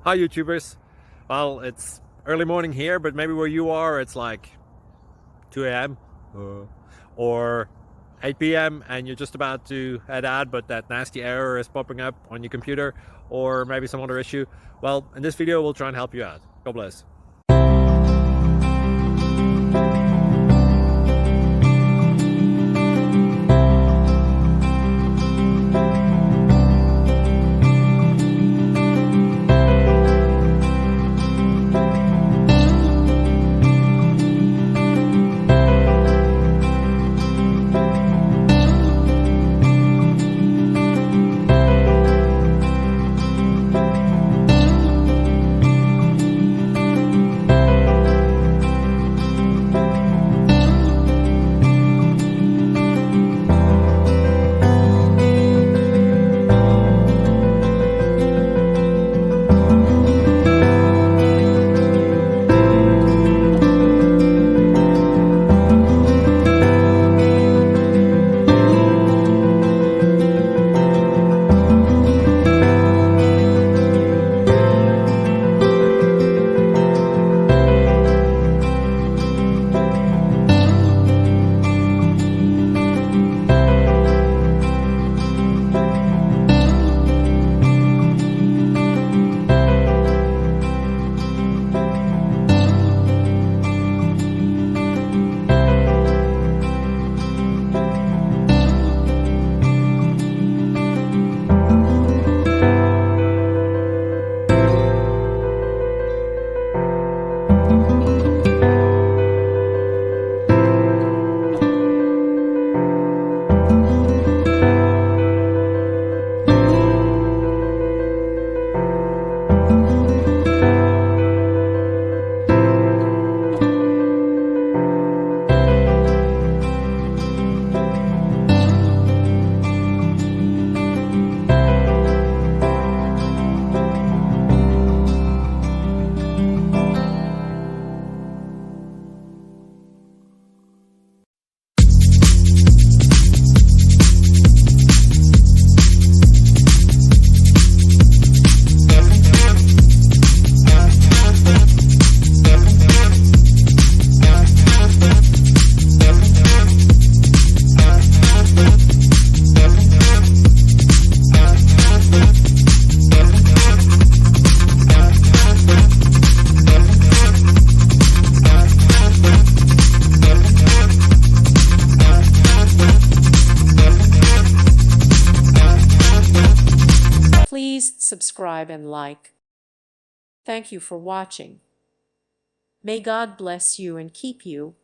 Hi YouTubers. Well, it's early morning here, but maybe where you are it's like 2 a.m. Or 8 p.m. and you're just about to head out, but that nasty error is popping up on your computer, or maybe some other issue. Well, in this video we'll try and help you out. God bless. Please subscribe and like. Thank you for watching. May God bless you and keep you.